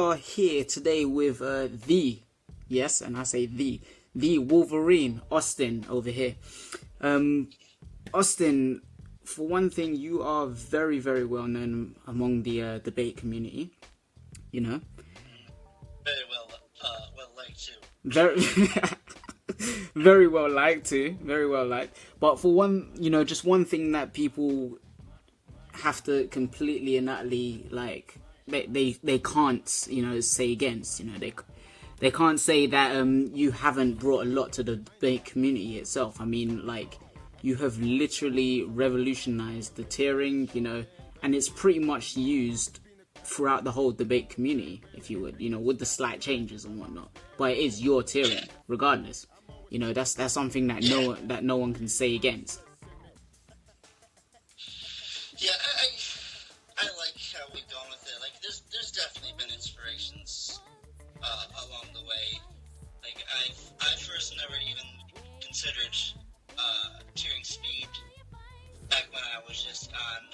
are here today with yes, and I say the Wolverine, Austin, over here. Austin, for one thing, you are very, very well known among the debate community. You know, very well liked too. Very, very well liked too. Very well liked. But for one, just one thing that people have to completely and utterly they can't say against. They can't say that you haven't brought a lot to the debate community itself. I mean, you have literally revolutionized the tiering, and it's pretty much used throughout the whole debate community, if you would, with the slight changes and whatnot. But it is your tiering, regardless. That's something that no one can say against. Yeah, I like how we've gone with it. There's definitely been inspirations along the way. I first never even considered tiering speed back when I was just on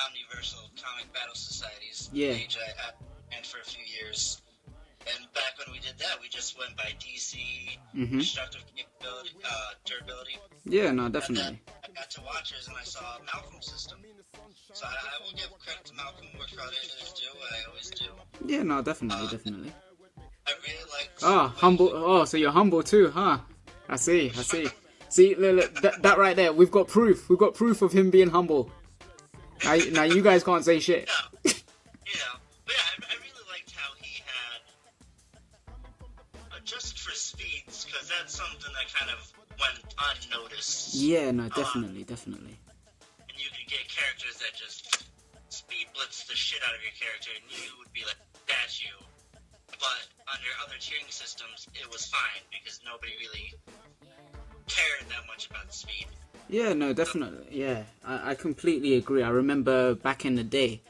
Omniversal Comic Battle Societies page I ran for a few years. And back when we did that, we just went by DC, destructive capability, durability. Yeah, no, definitely. I got to Watchers and I saw Malcolm's system. So I will give credit to Malcolm, worked hard as do, I always do. Yeah, no, definitely. I really like... humble. Oh, so you're humble too, huh? I see. See, look, that right there, we've got proof. We've got proof of him being humble. Now you guys can't say shit. Yeah. But yeah, I really liked how he had adjusted for speeds, because that's something that kind of went unnoticed. Yeah, no, definitely. And you could get characters that just speed blitz the shit out of your character, and you would be like, that's you. But under other tiering systems, it was fine, because nobody really cared that much about the speed. Yeah, no, definitely. Yeah, I completely agree. I remember back in the day,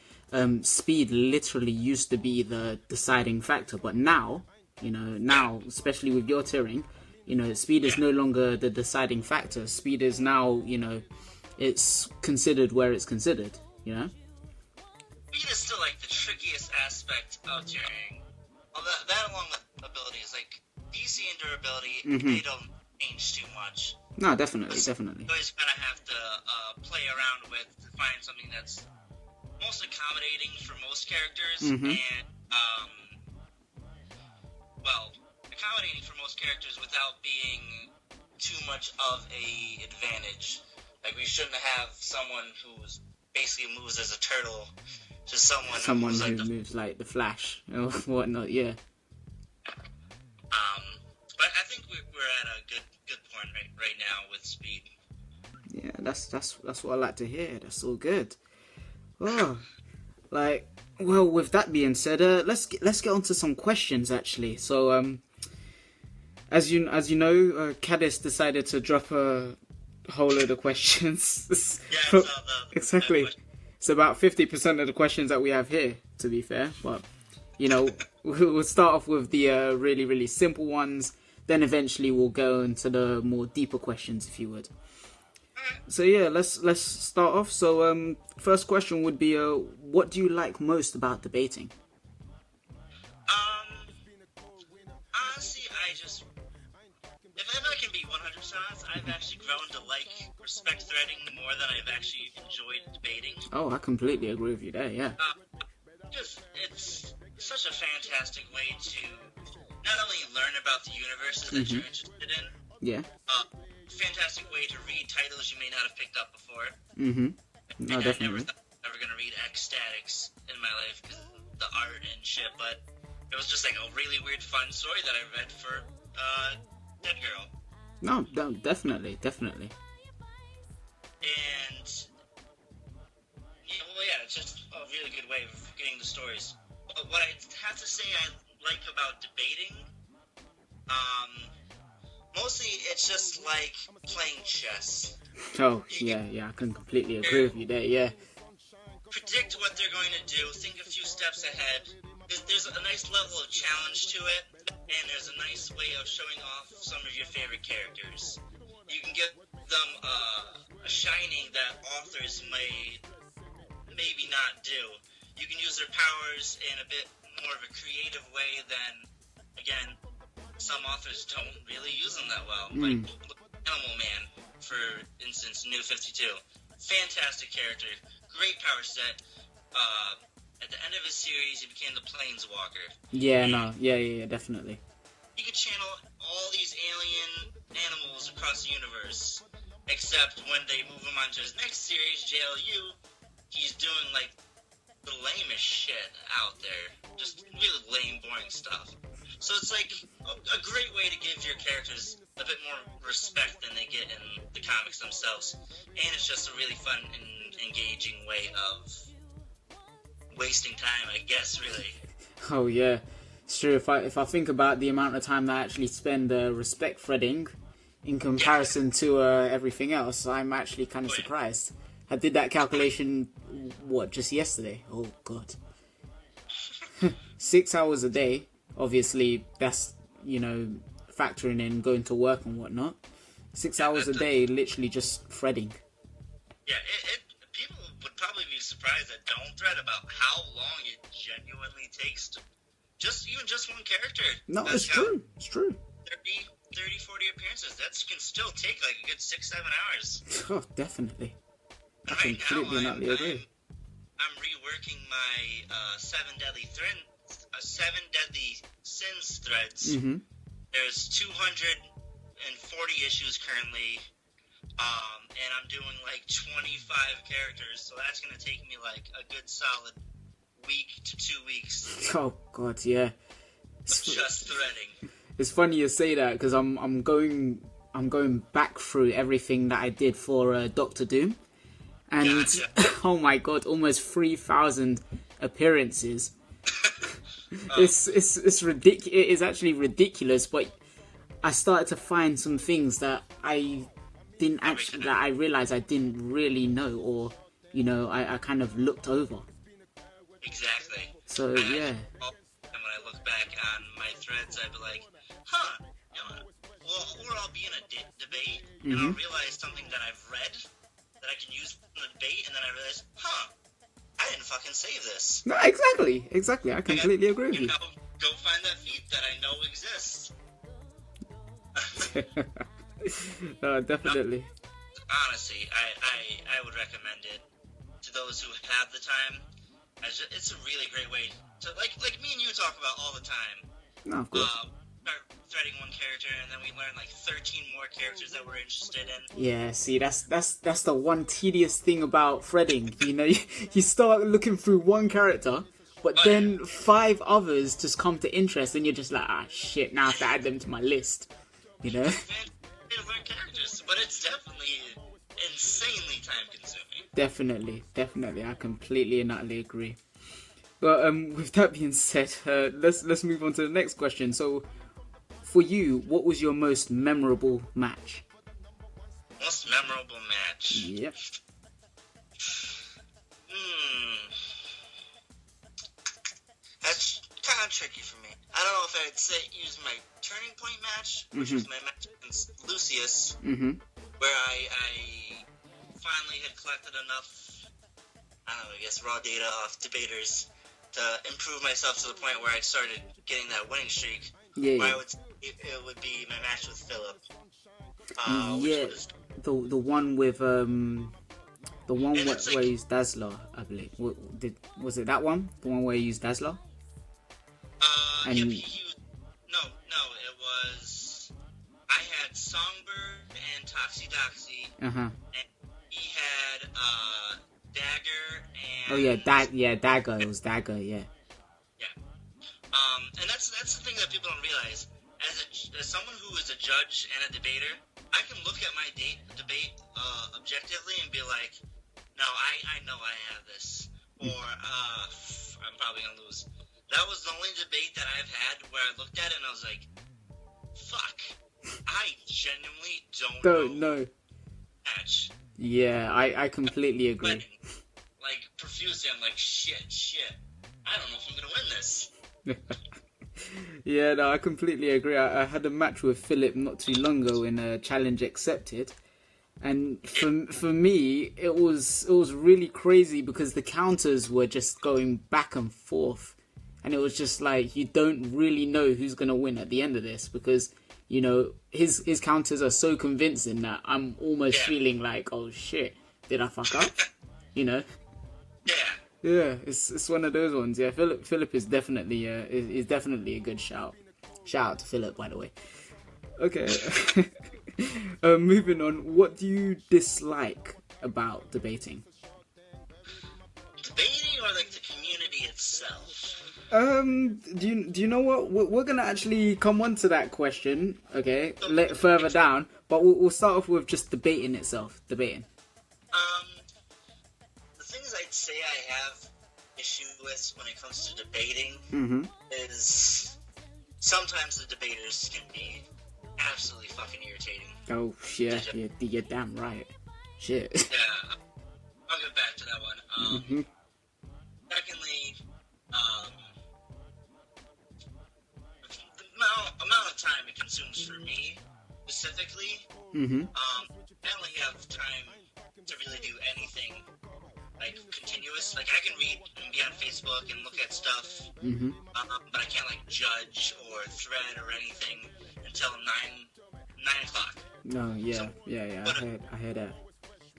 speed literally used to be the deciding factor. But now, especially with your tiering, speed is no longer the deciding factor. Speed is now, it's considered where it's considered, Speed is still the trickiest aspect of tiering. Well, that along with abilities, DC and durability, they don't change too much. No, definitely. You always kind of have to play around with to find something that's most accommodating for most characters, and accommodating for most characters without being too much of a advantage. We shouldn't have someone who's basically moves as a turtle to someone who moves like the Flash or whatnot. Yeah. But I think we're at a good point right now with speed. Yeah, that's what I like to hear. That's all good. Oh, well, with that being said, let's get on to some questions actually. So, as you know, Caddis decided to drop a whole load of questions. Yeah, exactly. It's about 50% of the questions that we have here, to be fair. But we'll start off with the really, really simple ones. Then eventually we'll go into the more deeper questions, if you would. So yeah, let's start off. So first question would be, what do you like most about debating? Honestly, if I can be 100% honest, I've actually grown to respect threading more than I've actually enjoyed debating. Oh, I completely agree with you there. Yeah. It's such a fantastic way to not only learn about the universes that you're interested in. Yeah. Fantastic way to read titles you may not have picked up before. No, definitely. I never gonna read Ecstatics in my life because of the art and shit, but it was just a really weird, fun story that I read for Dead Girl. No, definitely. And it's just a really good way of getting the stories. But what I have to say I like about debating, mostly it's just like playing chess. Oh, yeah, I can completely agree with you there, yeah. Predict what they're going to do, think a few steps ahead. There's a nice level of challenge to it, and there's a nice way of showing off some of your favorite characters. You can give them a shining that authors may maybe not do. you can use their powers in a bit more of a creative way than, again, some authors don't really use them that well. Like Animal Man, for instance, New 52. Fantastic character, great power set. At the end of his series, he became the Planeswalker. Yeah, definitely. He could channel all these alien animals across the universe, except when they move him onto his next series, JLU, he's doing, like, the lamest shit out there. Just really lame, boring stuff. So it's, like, a great way to give your characters a bit more respect than they get in the comics themselves. And it's just a really fun and engaging way of wasting time, I guess, really. Oh, yeah. It's true. If I think about the amount of time that I actually spend respect threading in comparison to everything else, I'm actually kind of surprised. I did that calculation, just yesterday? Oh, God. 6 hours a day. Obviously, that's, factoring in going to work and whatnot. 6 hours a day, literally just threading. Yeah, people would probably be surprised that don't thread about how long it genuinely takes to just one character. No, it's true. It's true. 30, 40 appearances. That can still take like a good 6-7 hours. Oh, definitely. I right completely now, agree. I'm reworking my 7 Deadly Sins threads. Mm-hmm. There's 240 issues currently. And I'm doing like 25 characters, so that's gonna take me like a good solid week to 2 weeks. Oh God, yeah. Just threading. It's funny you say that because I'm going back through everything that I did for Doctor Doom, and Gotcha. Oh my God, almost 3,000 appearances. It's ridiculous. It is actually ridiculous, but I started to find some things that I realized I didn't really know, or I kind of looked over. Exactly. So yeah. And when I look back on my threads, I'd be like, we'll all be in a debate, and I'll realize something that I've read that I can use in the debate, and then I realize, I didn't fucking save this. No, exactly. I completely agree with you. Go find that feat that I know exists. No, definitely. No, honestly, I would recommend it to those who have the time. It's a really great way to, like me and you talk about all the time. No, of course. Start threading one character, and then we learn like 13 more characters that we're interested in. Yeah, see, that's the one tedious thing about threading. You start looking through one character, but then 5 others just come to interest, and you're just like, shit, now I have to add them to my list. Characters, but it's definitely insanely time consuming. Definitely, I completely and utterly agree. But with that being said, let's move on to the next question. So, for you, what was your most memorable match? Most memorable match? Yep. That's kind of tricky for me. I don't know if I'd use my turning point match, which was my match against Lucius, where I finally had collected enough, raw data off debaters to improve myself to the point where I started getting that winning streak. Yeah. Where it would be my match with Philip. The one with where he used Dazzler, I believe. Was it that one? The one where he used Dazzler? He used... No, it was... I had Songbird and Toxie Doxie. And he had Dagger and... Oh yeah, Dagger. It was Dagger, yeah. And that's the thing that people don't realize. As someone who is a judge and a debater, I can look at my debate objectively and be like, no, I know I have this, or I'm probably gonna lose. That was the only debate that I've had where I looked at it and I was like, fuck, I genuinely don't know. Match. Yeah, I completely agree. Like profusely, I'm like, shit, I don't know if I'm gonna win this. Yeah, no, I completely agree. I had a match with Philip not too long ago in a Challenge Accepted, And for me, it was really crazy because the counters were just going back and forth, and it was just like you don't really know who's gonna win at the end of this because you know his counters are so convincing that I'm almost feeling like, oh shit, did I fuck up? You know? Yeah, it's one of those ones. Yeah, Philip is definitely is definitely a good shout. Shout out to Philip, by the way. Okay. Moving on, what do you dislike about debating? Debating or like the community itself? Do you know what? We're gonna actually come on to that question, okay, further down. But we'll start off with just debating itself. Debating. The things I'd say I have issue with when it comes to debating is sometimes the debaters can be absolutely fucking irritating. Oh, yeah, you're damn right. Shit. Yeah, I'll get back to that one. Secondly, the amount of time it consumes for me, specifically, I only have time to really do anything, like, continuous. Like, I can read and be on Facebook and look at stuff, but I can't, like, judge or thread or anything until 9 o'clock. No, yeah, I heard that.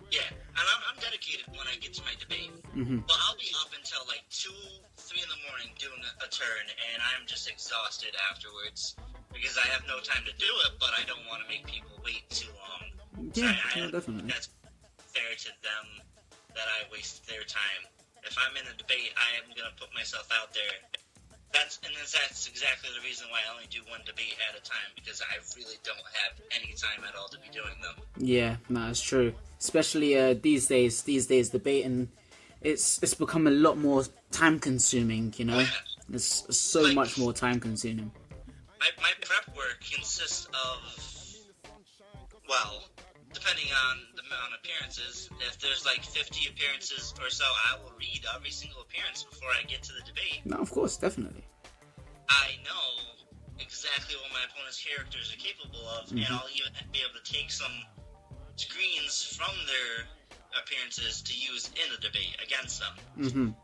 Yeah, and I'm dedicated when I get to my debate. But I'll be up until like 2, 3 in the morning doing a turn, and I'm just exhausted afterwards because I have no time to do it, but I don't want to make people wait too long. Yeah, definitely. That's fair to them that I waste their time. If I'm in a debate, I am going to put myself out there. That's exactly the reason why I only do one debate at a time, because I really don't have any time at all to be doing them. Yeah, no, it's true. Especially these days debating, it's become a lot more time consuming, you know? Oh, yeah. It's so much more time consuming. My prep work consists of, well, depending on the amount of appearances, if there's like 50 appearances or so, I will read every single appearance before I get to the debate. No, of course, definitely. I know exactly what my opponent's characters are capable of, and I'll even be able to take some screens from their appearances to use in the debate against them.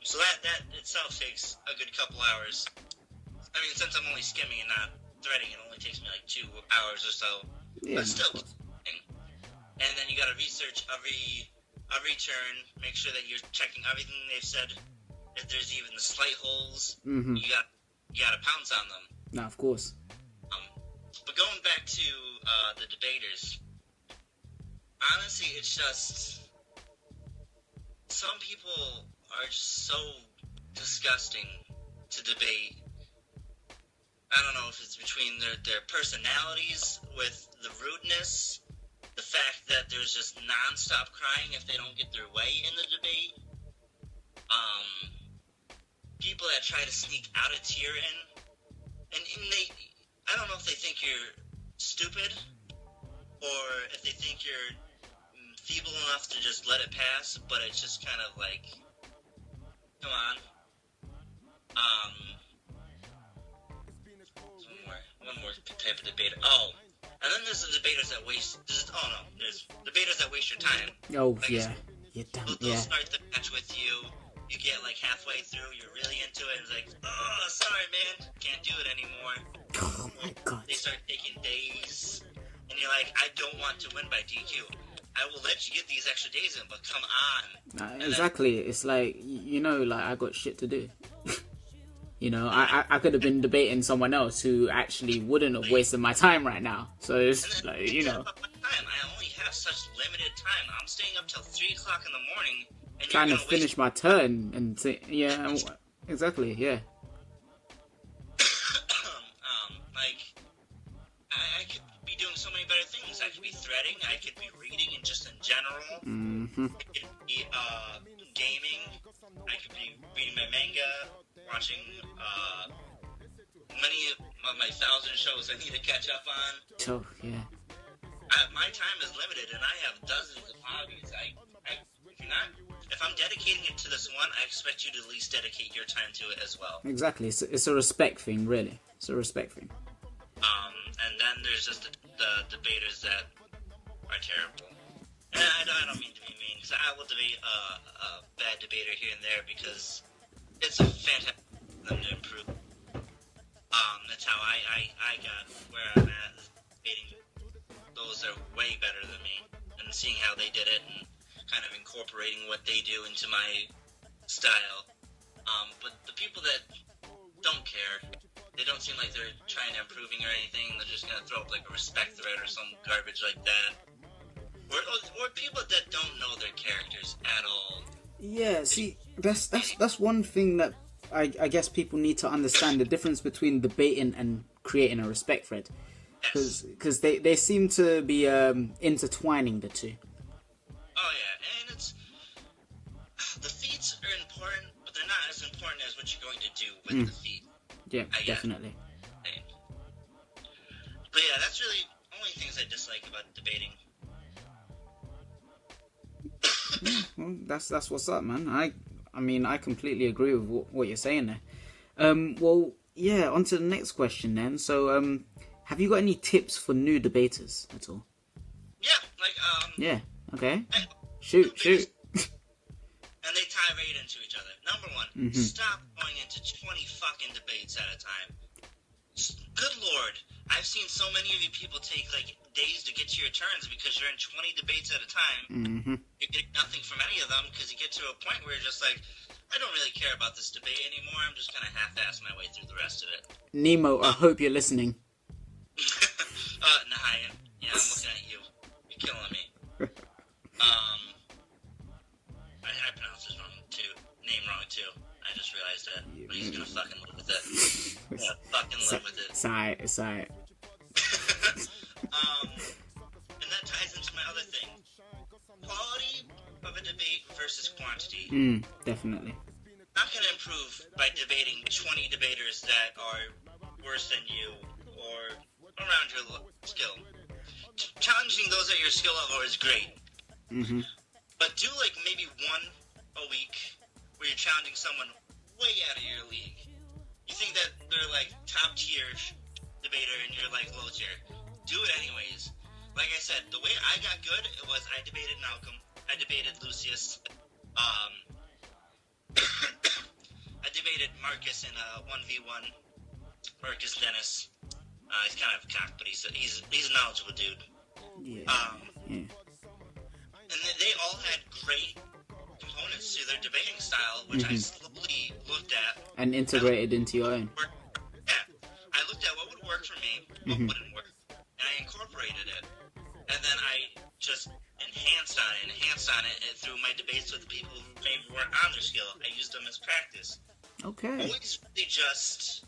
So that itself takes a good couple hours. I mean, since I'm only skimming and not threading, it only takes me like 2 hours or so. Yeah, but still. And then you gotta research every turn, make sure that you're checking everything they've said. If there's even the slight holes, you gotta pounce on them. No, of course. But going back to the debaters, honestly, it's just some people are just so disgusting to debate. I don't know if it's between their personalities with the rudeness, the fact that there's just non-stop crying if they don't get their way in the debate. People that try to sneak out a tear in, and they, I don't know if they think you're stupid, or if they think you're feeble enough to just let it pass, but it's just kind of like, come on. One more type of debater. Oh, and then there's the debaters that waste. There's debaters that waste your time. Oh, like, yeah. You're dumb. They'll start the match with you. You get like halfway through, you're really into it, and it's like, oh, sorry, man, can't do it anymore. Oh my god. They start taking days, and you're like, I don't want to win by DQ. I will let you get these extra days in, but come on. Exactly. It's like, you know, like, I got shit to do. You know, I could have been debating someone else who actually wouldn't have wasted my time right now. So it's like, you know. I only have such limited time. I'm staying up till 3 o'clock in the morning. And trying to finish my turn and say, yeah, exactly, yeah. I could be doing so many better things. I could be threading. I could be reading, and just in general. I could be gaming. I could be reading my manga, watching many of my 1,000 shows I need to catch up on. Oh, yeah. My time is limited, and I have dozens of hobbies. If I'm dedicating it to this one, I expect you to at least dedicate your time to it as well. Exactly. It's a respect thing, really. It's a respect thing. And then there's just the debaters that are terrible. I will debate a bad debater here and there because it's a fantastic for them to improve. That's how I got where I'm at. Debating those are way better than me, and seeing how they did it and kind of incorporating what they do into my style. But the people that don't care, they don't seem like they're trying to improving or anything. They're just gonna throw up like a respect thread or some garbage like that. Or people that don't know their characters at all. Yeah, see, that's one thing that I guess people need to understand, the difference between debating and creating a respect thread. Because they seem to be intertwining the two. Oh yeah, and it's the feats are important, but they're not as important as what you're going to do with the feat. Yeah, definitely. But yeah, that's really only things I dislike about debating. Well, that's what's up, man. I mean, I completely agree with what you're saying there. Well, yeah, on to the next question then. So, have you got any tips for new debaters at all? Yeah, like, Yeah, okay. Shoot. And they tirade into each other. Number one, stop going into 20 fucking debates at a time. Good lord, I've seen so many of you people take, like, days to get to your turns because you're in 20 debates at a time. You get nothing from any of them because you get to a point where you're just like, I don't really care about this debate anymore. I'm just going to half-ass my way through the rest of it. Nemo, I hope you're listening. Nahayan. Yeah, I'm looking at you. You're killing me. I pronounced his name wrong too. I just realized that. But he's gonna fucking live with it. Yeah, fucking live with it. It's alright. And that ties into my other thing. Quality of a debate versus quantity. Definitely. Not gonna improve by debating 20 debaters that are worse than you or around your skill. Challenging those at your skill level is great. But do like maybe one a week where you're challenging someone way out of your league. You think that they're like top tier debater and you're like low tier. Do it anyways. Like I said, the way I got good, it was I debated Malcolm. I debated Lucius. I debated Marcus in a 1v1. Marcus Dennis. He's kind of cocked, but he's a knowledgeable dude. Yeah. And they all had great components to their debating style, which I slowly looked at. And integrated into your own. Yeah. I looked at what would work for me, what wouldn't work, and I incorporated it. And then I just enhanced on it through my debates with the people who maybe weren't on their skill. I used them as practice. Okay. Always really just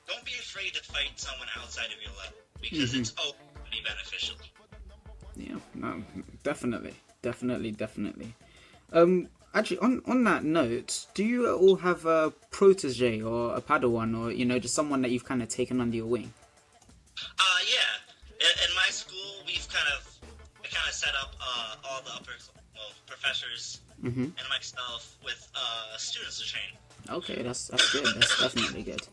don't be afraid to fight someone outside of your level, because it's always going to be beneficial. Yeah, no, definitely. Actually, on that note, do you all have a protege or a Padawan, or just someone that you've kind of taken under your wing? Yeah. In my school, I kind of set up all the professors and myself with students to train. Okay, that's good. That's definitely good.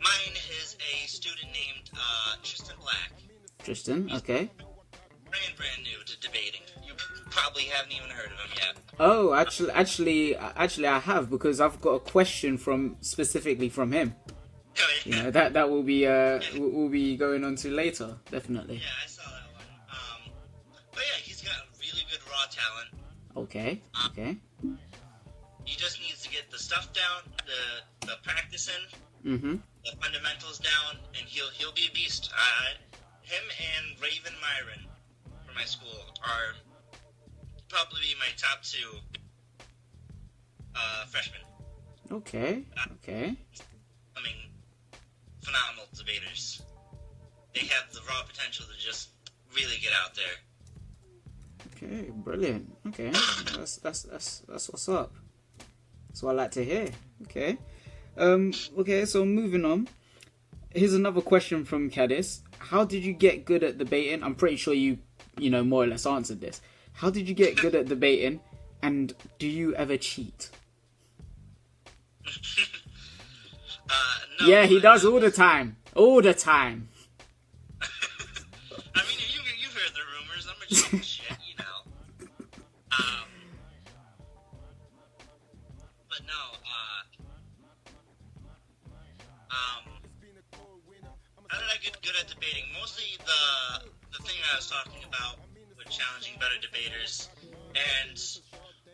Mine is a student named Tristan Black. Tristan, okay. Brand new to debating. You probably haven't even heard of him yet. Oh, actually, I have, because I've got a question specifically from him. That will be we'll be going on to later, definitely. Yeah, I saw that one. But yeah, he's got really good raw talent. Okay. He just needs to get the stuff down, the practice in, the fundamentals down, and he'll be a beast. Him and Raven Myron from my school are probably my top two freshmen. Okay. I mean, phenomenal debaters. They have the raw potential to just really get out there. Okay, brilliant. Okay, that's what's up. That's what I like to hear. Okay. Okay, so moving on. Here's another question from Cadis. How did you get good at debating? I'm pretty sure you more or less answered this. How did you get good at debating? And do you ever cheat? No, yeah, he does all the time. All the time. I mean, you've heard the rumors. I'm a cheat shit, debaters, and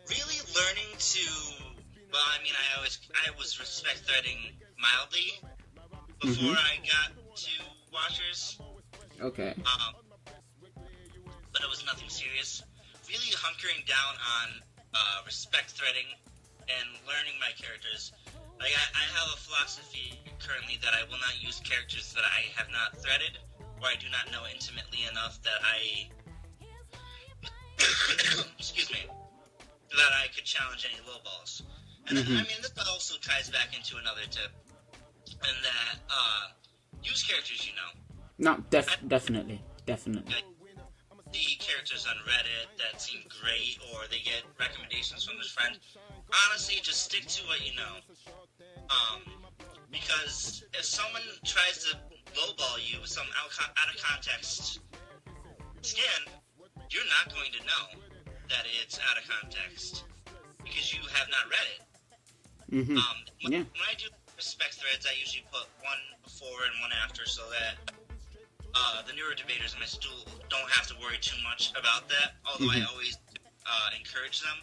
really learning to. Well, I mean, I was respect threading mildly before I got to Watchers. Okay. But it was nothing serious. Really hunkering down on respect threading and learning my characters. Like, I have a philosophy currently that I will not use characters that I have not threaded, or I do not know intimately enough that I... excuse me. That I could challenge any lowballs. And I mean, this also ties back into another tip, and that, use characters you know. No, definitely. See characters on Reddit that seem great, or they get recommendations from their friend. Honestly, just stick to what you know. Because if someone tries to lowball you with some out of context skin, you're not going to know that it's out of context because you have not read it. When I do respect threads, I usually put one before and one after so that the newer debaters in my school don't have to worry too much about that, although I always encourage them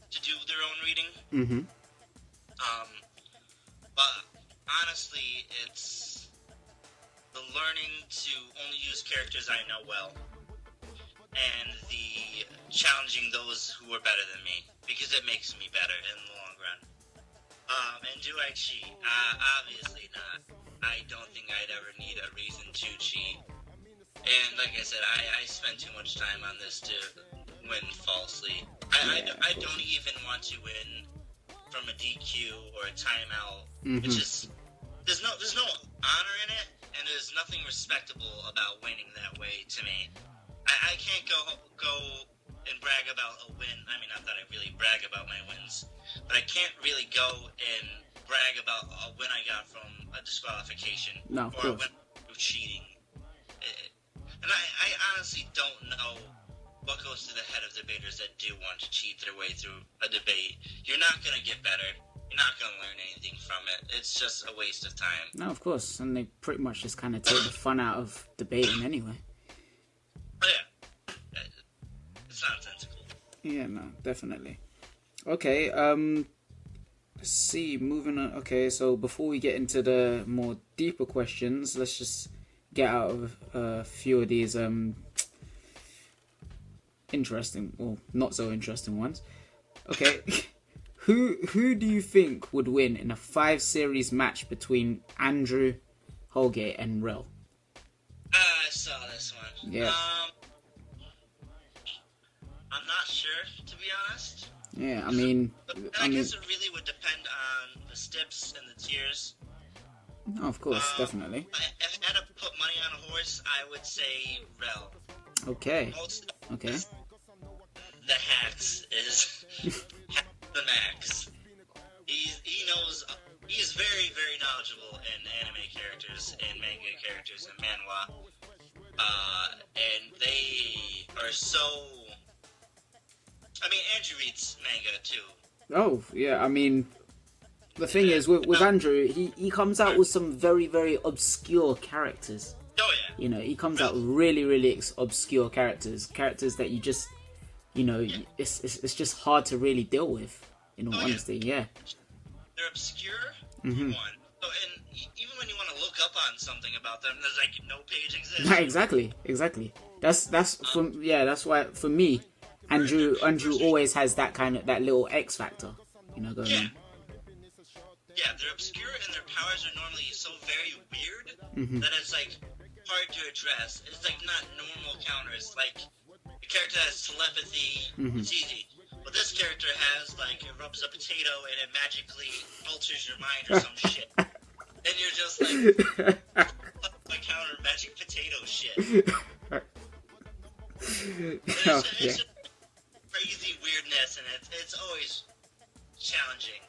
to do their own reading. But honestly, it's the learning to only use characters I know well, and the challenging those who are better than me, because it makes me better in the long run. And do I cheat? Obviously not. I don't think I'd ever need a reason to cheat. And like I said, I spend too much time on this to win falsely. I don't even want to win from a DQ or a timeout. It's just there's no honor in it, and there's nothing respectable about winning that way to me. I can't go and brag about a win. I mean, not that I really brag about my wins, but I can't really go and brag about a win I got from a disqualification or a win through cheating. And I honestly don't know what goes through the head of debaters that do want to cheat their way through a debate. You're not going to get better. You're not going to learn anything from it. It's just a waste of time. No, of course. And they pretty much just kind of take the fun out of debating anyway. Oh, yeah. It's nonsensical. Yeah, no, definitely. Okay, let's see, moving on. Okay, so before we get into the more deeper questions, let's just get out of a few of these interesting or not so interesting ones. Okay, who do you think would win in a 5-series match between Andrew, Holgate, and Rel? I saw this one. Yeah. I'm not sure, to be honest. Yeah, I mean, I guess it really would depend on the steps and the tiers. No, of course, definitely. If I had to put money on a horse, I would say Rel. Okay. Okay. The hacks is the max. He knows. He's very, very knowledgeable in anime characters and manga characters and manhwa. And they are so. I mean, Andrew reads manga too. Oh yeah, I mean, the thing is with Andrew, he comes out with some very, very obscure characters. Oh yeah. You know, he comes out really, really obscure characters that you just, you know, it's just hard to really deal with. In all honesty, yeah. They're obscure. For one. So, and even when you want to look up on something about them, there's like no page exists. Exactly. That's why for me, Andrew always has that little X factor, you know, going on. Yeah, they're obscure and their powers are normally so very weird that it's like hard to address. It's like not normal counters. Like the character has telepathy, it's easy. But this character has like it rubs a potato and it magically alters your mind or some shit. And you're just like I counter magic potato shit. It's just crazy weirdness and it's always challenging.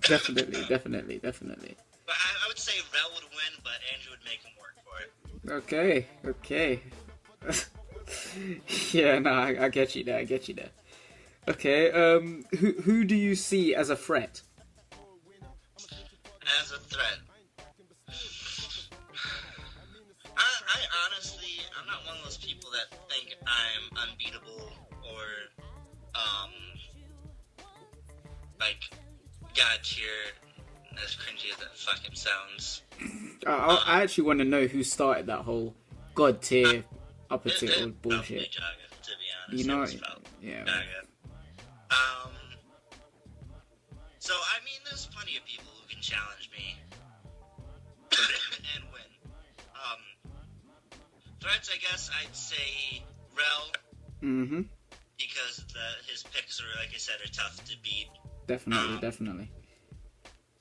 Definitely. But I would say Rel would win, but Andrew would make him work for it. Okay. Yeah, no, I get you there. Okay, who do you see as a threat? As a threat? I honestly, I'm not one of those people that think as cringy as that fucking sounds. I actually want to know who started that whole god tier, upper tier bullshit. Jaga, to be honest. You know, Yeah. yeah. So I mean, there's plenty of people who can challenge me and win. Threats, I guess I'd say Rel. Mm-hmm. Because his picks are, like I said, are tough to beat. Definitely.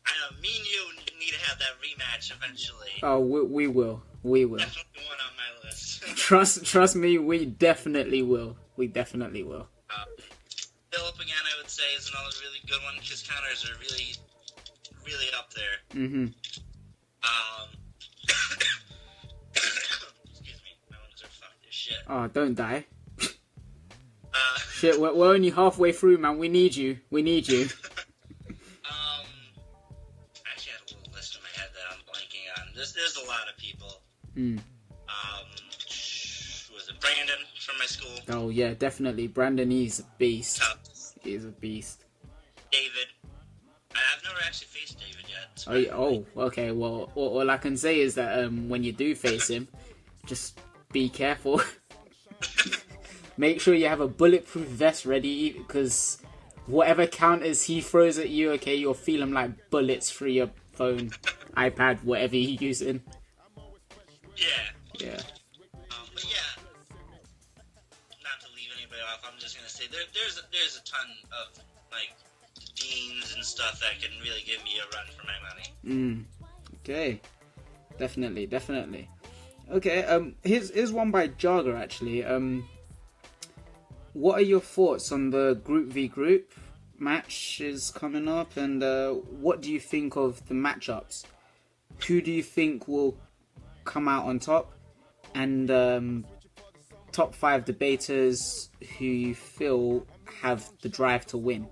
I know, me and you need to have that rematch eventually. Oh, we will. Definitely one on my list. Trust me, we definitely will. Philip again, I would say, is another really good one because counters are really, really up there. Mm-hmm. Excuse me, my lungs are fucked as shit. Oh, don't die. Shit, we're only halfway through, man. We need you. I actually had a little list in my head that I'm blanking on. There's a lot of people. Was it Brandon from my school? Oh yeah, definitely. Brandon, he's a beast. He's a beast. David. I've never actually faced David yet. Okay. Well, all I can say is that when you do face him, just be careful. Make sure you have a bulletproof vest ready, because whatever counters he throws at you, okay, you'll feel him like bullets through your phone, iPad, whatever you're using. Yeah. Yeah. But yeah, not to leave anybody off, I'm just gonna say there's a ton of like deans and stuff that can really give me a run for my money. Okay. Definitely. Okay. Here's one by Jaga actually. What are your thoughts on the Group v Group match is coming up, and what do you think of the matchups? Who do you think will come out on top? And top 5 debaters who you feel have the drive to win?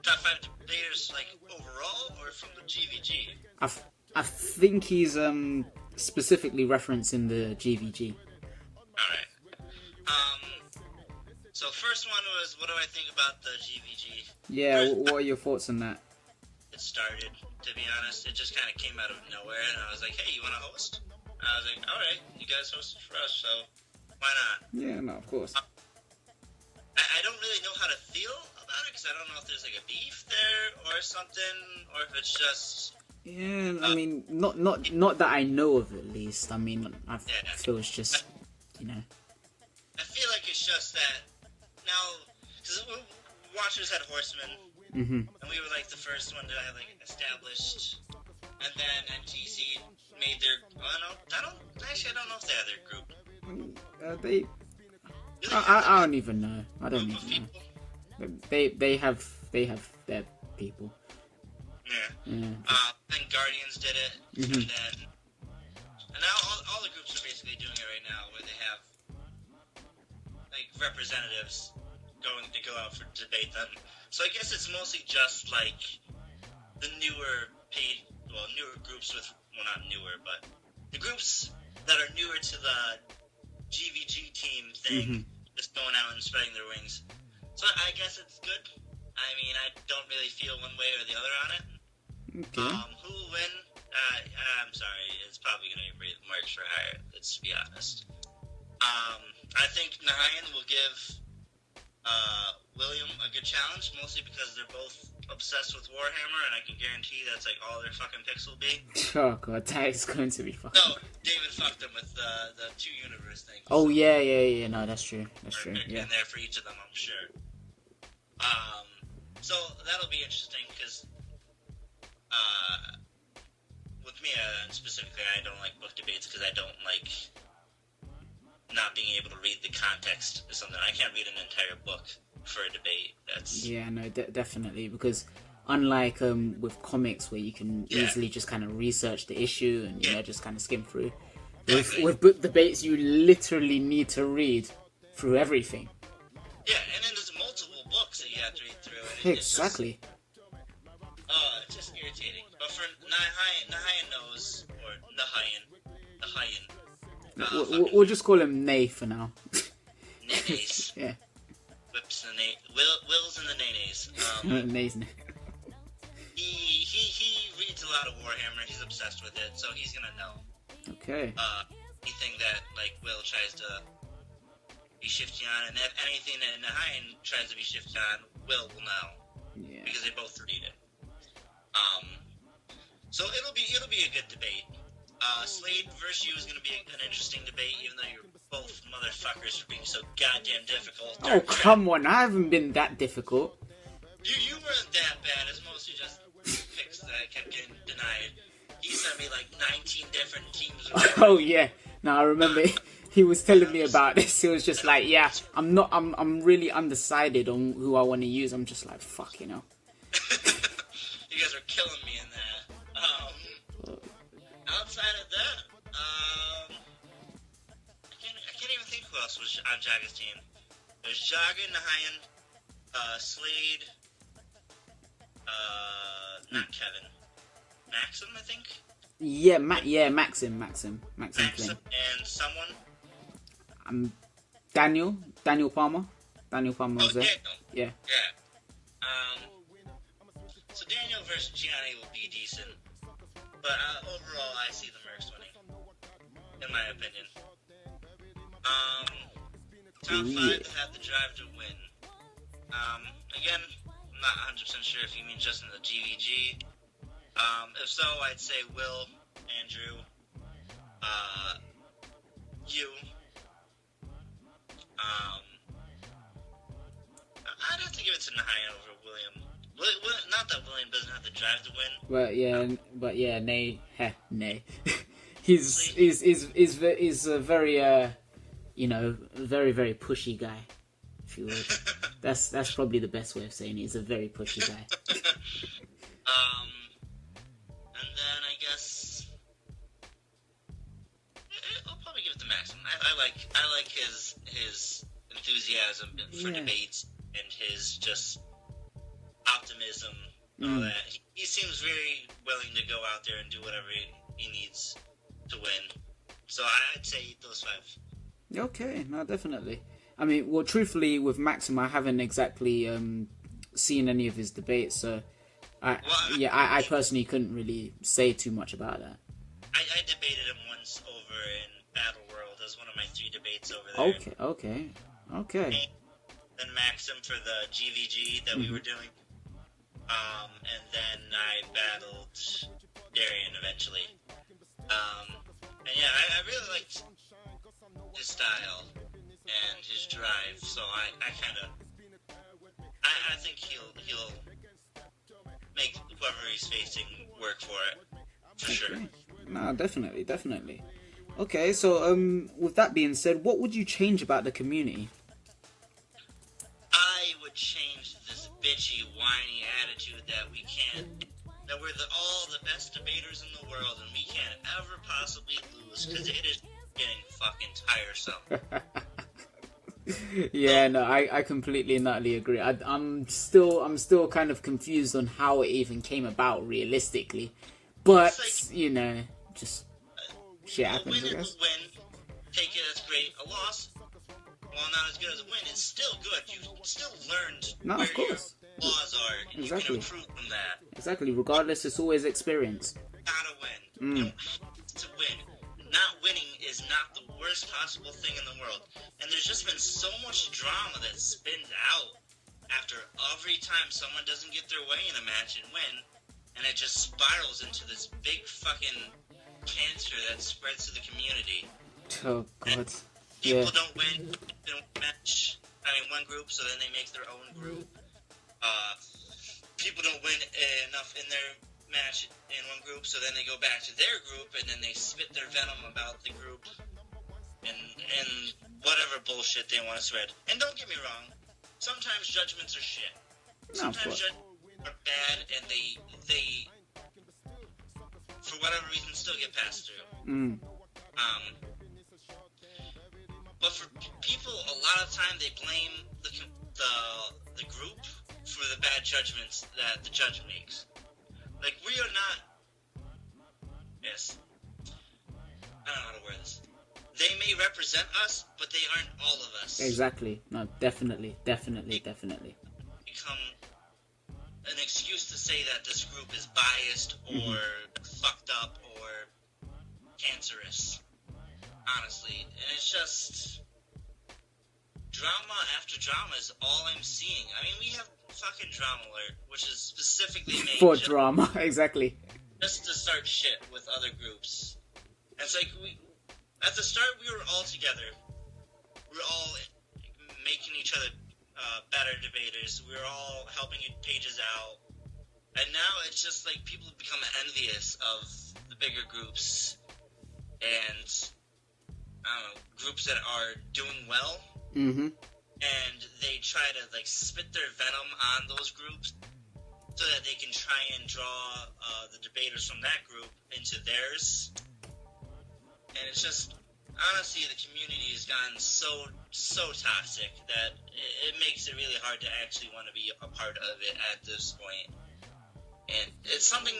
Top 5 debaters, like overall, or from the GVG? I think he's specifically referencing the GVG. Alright. So first one was, what do I think about the GVG? Yeah, what are your thoughts on that? It started, to be honest. It just kind of came out of nowhere, and I was like, hey, you want to host? And I was like, alright, you guys hosted for us, so why not? Yeah, no, of course. I don't really know how to feel about it, because I don't know if there's like a beef there or something, or if it's just... Yeah, I mean, not that I know of, at least. I mean, I feel it's just, you know. I feel like it's just that now, because Watchers had Horsemen, and we were like the first one to have like established, and then NTC made their. I don't know if they had their group. I don't even know. I don't even know. They have their people. Yeah. Then Guardians did it, and now all the groups are basically doing it right now, where they have like representatives going to go out for debate them. So I guess it's mostly just like the newer groups with, well, not newer, but the groups that are newer to the GVG team thing, just going out and spreading their wings. So I guess it's good. I mean, I don't really feel one way or the other on it. Okay. Who will win? I'm sorry, it's probably going to be March for Hire, let's be honest. I think Nahayan will give William a good challenge, mostly because they're both obsessed with Warhammer, and I can guarantee that's like all their fucking picks will be. Oh god, that is going to be fucking... No, David fucked them with the 2 universe thing. Oh, yeah, no, that's true, yeah. In there for each of them, I'm sure. So that'll be interesting, because with me specifically, I don't like book debates because I don't like not being able to read the context or something. I can't read an entire book for a debate. That's... Yeah, no, definitely, because unlike with comics where you can easily just kind of research the issue and you know, just kind of skim through, with book debates you literally need to read through everything. Yeah, and then there's multiple books that you have to read through. And Exactly. It's just irritating. But for Nahayan knows, or Nahayan. We'll just call him Nay for now. Nays. Yeah. Whips and Wills and the Nays. Nays. lot of Warhammer. He's obsessed with it, so he's gonna know. Okay. Anything that like Will tries to be shifty on, and if anything that Nahayan tries to be shifty on, Will know. Yeah. Because they both read it. So it'll be a good debate. Slade versus you is gonna be an interesting debate, even though you're both motherfuckers for being so goddamn difficult. Oh, come on. I haven't been that difficult. You weren't that bad. It's mostly just picks that I kept getting denied. He sent me like 19 different teams. Oh yeah. No, I remember he was telling me about this. He was just like, yeah, I'm really undecided on who I want to use. I'm just like, fuck, you know. You guys are killing me in that. Outside of that, I can't even think who else was on Jaga's team. There's Jaga, Nahayan, Slade, not Kevin. Maxim, I think? Yeah, Maxim playing. And someone? Daniel Palmer. Daniel Palmer was there. Daniel. Yeah. So Daniel versus Gianni will be decent. But overall, I see the Mercs winning. In my opinion. Top 5 that have the drive to win. Again, I'm not 100% sure if you mean just in the GVG. If so, I'd say Will, Andrew, you. I'd have to give it to Nahayan over William. Not that William doesn't have the drive to win. But yeah, nay. He's a very very, very pushy guy, if you would. That's probably the best way of saying it. He's a very pushy guy. And then I guess I'll probably give it to Maxim. I like his enthusiasm for debates and his just optimism and all that. He seems very willing to go out there and do whatever he needs to win. So I'd say those 5. Okay, no, definitely. I mean, well, truthfully, with Maxim, I haven't exactly seen any of his debates, so I personally couldn't really say too much about that. I debated him once over in Battle World as one of my 3 debates over there. Okay. And then Maxim for the GVG that we were doing. And then I battled Darian eventually. And yeah, I really liked his style and his drive, so I think he'll make whoever he's facing work for it, for sure. No, definitely. Okay, so with that being said, what would you change about the community? I would change this bitchy, whiny attitude that we're all the best debaters in the world and we can't ever possibly lose, because it is getting fucking tiresome. Yeah, no, I completely and utterly agree. I'm still kind of confused on how it even came about realistically, but like, just shit happens. A win I guess. is a win. Take it as great. A loss, while not as good as a win, it's still good. You still learned where your flaws are, and exactly. You can improve from that. Exactly. Regardless, it's always experience. Gotta win. You don't have to win. Not winning is not the worst possible thing in the world. And there's just been so much drama that spins out after every time someone doesn't get their way in a match and win, and it just spirals into this big fucking cancer that spreads to the community. Oh, God. People don't win in one group, so then they make their own group. People don't win enough in their match in one group, so then they go back to their group, and then they spit their venom about the group and whatever bullshit they want to spread. And don't get me wrong, sometimes judgments are shit. Sometimes judgments are bad, and they for whatever reason still get passed through. But for people, a lot of time they blame the group for the bad judgments that the judge makes. Like, we are not... Yes. I don't know how to word this. They may represent us, but they aren't all of us. Exactly. No, definitely. Become an excuse to say that this group is biased or fucked up or cancerous. Honestly, and it's just drama after drama is all I'm seeing. I mean, we have fucking Drama Alert, which is specifically made for drama, exactly. Just to start shit with other groups. And it's like at the start we were all together. We were all making each other better debaters. We were all helping pages out. And now it's just like people have become envious of the bigger groups and I don't know, groups that are doing well. Mm-hmm. And they try to like spit their venom on those groups so that they can try and draw the debaters from that group into theirs. And it's just, honestly, the community has gotten so toxic that it makes it really hard to actually want to be a part of it at this point. And it's something,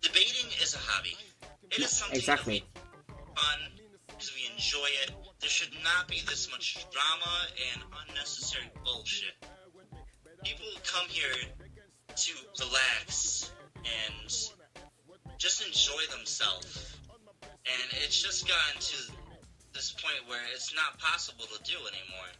debating is a hobby. It is something exactly. that we fun because we enjoy it. There should not be this much drama and unnecessary bullshit. People come here to relax and just enjoy themselves. And it's just gotten to this point where it's not possible to do anymore.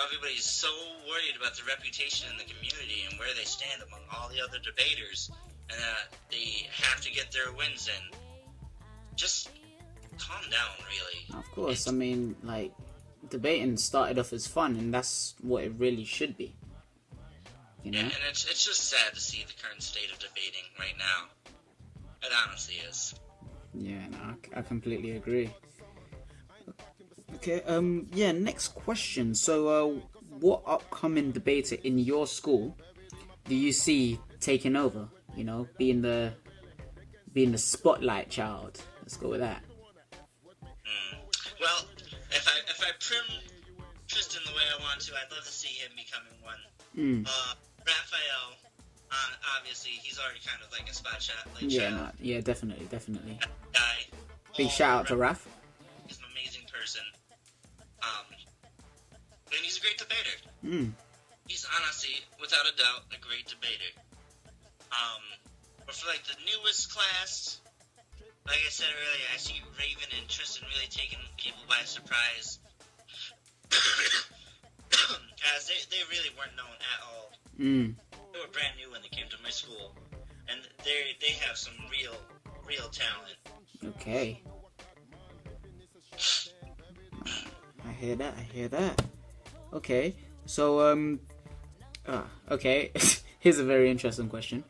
Everybody's so worried about the reputation in the community and where they stand among all the other debaters, and that they have to get their wins in. Just calm down, really. Of course, I mean, like, debating started off as fun, and that's what it really should be. You know? Yeah, and it's just sad to see the current state of debating right now. It honestly is. Yeah, no, I completely agree. Okay, yeah, next question. So, what upcoming debater in your school do you see taking over? You know, being the spotlight child. Let's go with that. Well, if I prim Tristan the way I want to, I'd love to see him becoming one. Raphael, obviously, he's already kind of like a spot child. Like Yeah, child. no, yeah, definitely. Guy. Big shout out to Raph. He's an amazing person. And he's a great debater. He's honestly, without a doubt, a great debater. But for like the newest class, like I said earlier, I see Raven and Tristan really taking people by surprise. As they really weren't known at all. They were brand new when they came to my school. And they have some real talent. Okay. I hear that. Okay, so, okay, here's a very interesting question.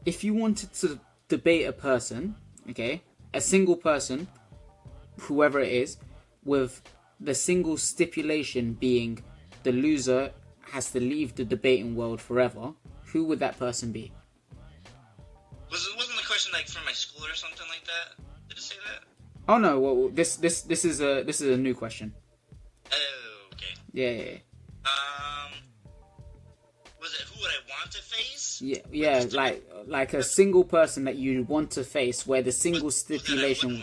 If you wanted to debate a person, okay, a single person, whoever it is, with the single stipulation being the loser has to leave the debating world forever, who would that person be? Wasn't the question like from my school or something like that? Did it say that? Oh no, well, this is a new question. Oh, okay. Yeah. Was it who would I want to face? Yeah, like a single person that you want to face, where the single stipulation.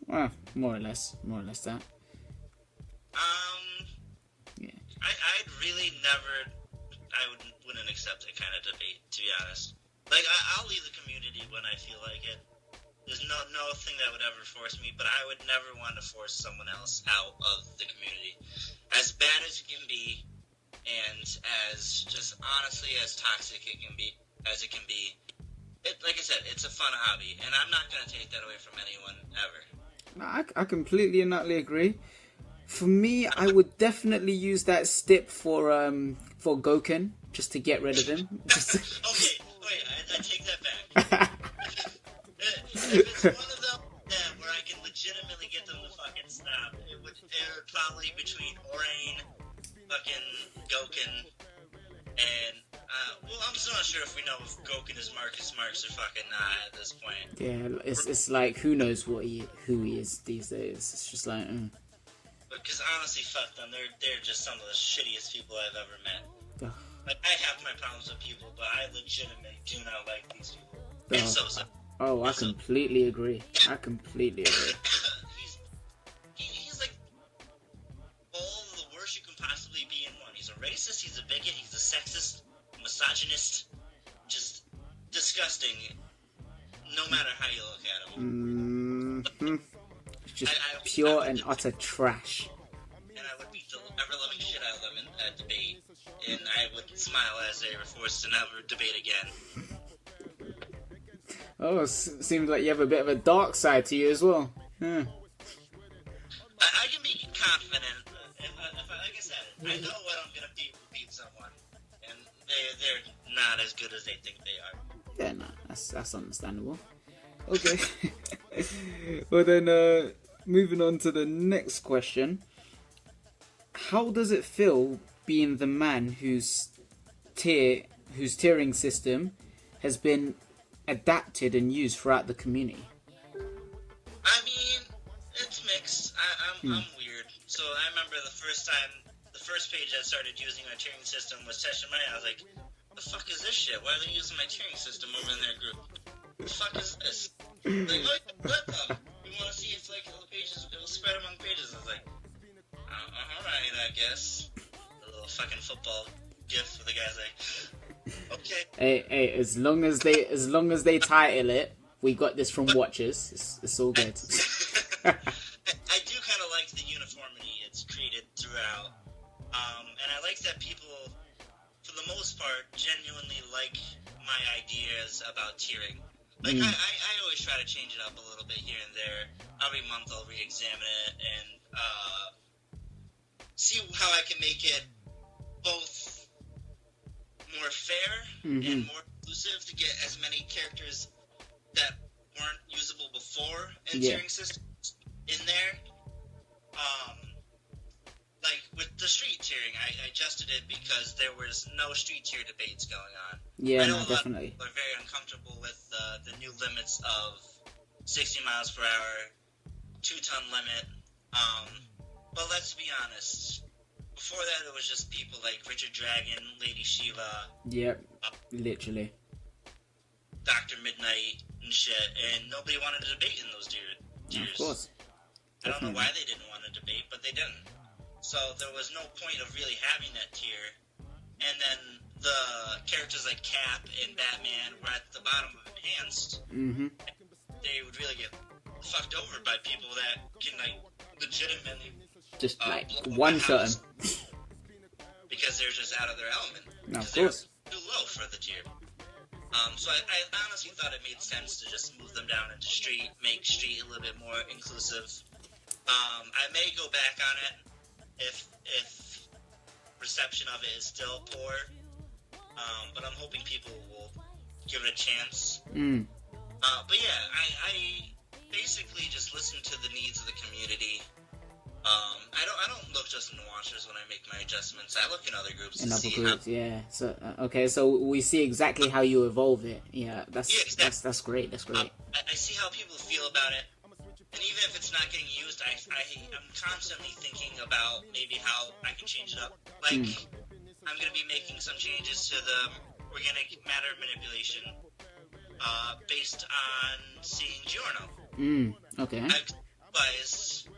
Well, more or less that. Yeah. I'd really never. Wouldn't accept that kind of debate, to be honest. Like I'll leave the community when I feel like it. There's no thing that would ever force me, but I would never want to force someone else out of the community. As bad as it can be, and as just honestly as toxic it can be, like I said, it's a fun hobby, and I'm not going to take that away from anyone ever. I completely and utterly agree. For me, I would definitely use that stip for Goken, just to get rid of him. Okay, wait, I take that back. If it's one of them where I can legitimately get them to fucking stop, it would probably between Orain, fucking Goken, and well, I'm still not sure if we know if Goken is Marcus Marks or fucking not at this point. Yeah, it's like who knows who he is these days. It's just like. Because honestly, fuck them. They're just some of the shittiest people I've ever met. Like I have my problems with people, but I legitimately do not like these people. It's so sad. Oh, I completely agree. He's like all the worst you can possibly be in one. He's a racist, he's a bigot, he's a sexist, just I pure would and utter trash. and I would beat the ever-loving shit out of them at debate, and I would smile as they were forced to never debate again. Oh, seems like you have a bit of a dark side to you as well. Yeah. I can be confident. If I, like I said, I know what I'm gonna beat someone, and they're not as good as they think they are. Yeah, no, that's understandable. Okay. Well then, moving on to the next question. How does it feel being the man whose tiering system has been adapted and used throughout the community? I mean, it's mixed. I'm weird. So I remember the first page I started using my tiering system was Session Money. I was like, the fuck is this shit? Why are they using my tiering system over in their group? The fuck is this? Like, let them. We want to see if, like, the pages, it will spread among pages. I was like, alright, I guess. The little fucking football gif with the guy's like, okay. Hey, as long as they title it, we got this from Watchers. It's all good. I do kind of like the uniformity it's created throughout. And I like that people, for the most part, genuinely like my ideas about tiering. Like, I always try to change it up a little bit here and there. Every month I'll re-examine it and see how I can make it both more fair and more inclusive to get as many characters that weren't usable before in tiering systems in there. Like with the street tiering, I adjusted it because there was no street tier debates going on. Yeah, I know no, definitely. People are very uncomfortable with the new limits of 60 miles per hour, 2-ton limit. But let's be honest. Before that, it was just people like Richard Dragon, Lady Shiva. Yep, literally. Dr. Midnight and shit, and nobody wanted to debate in those tiers. Of course. I don't know why they didn't want to debate, but they didn't. So there was no point of really having that tier. And then the characters like Cap and Batman were at the bottom of Enhanced. They would really get fucked over by people that can, like, legitimately just like one shot him because they're just out of their element. No, of course. Too low for the tier. So I honestly thought it made sense to just move them down into Street, make Street a little bit more inclusive. I may go back on it if reception of it is still poor, but I'm hoping people will give it a chance. But yeah, I basically just listen to the needs of the community. I don't look just in Watchers when I make my adjustments. I look in other groups. Yeah. So okay, so we see exactly how you evolve it. Yeah, that's great. That's great. I see how people feel about it, and even if it's not getting used, I'm constantly thinking about maybe how I can change it up. Like, I'm going to be making some changes to the organic matter manipulation based on seeing Giorno. Okay. I realized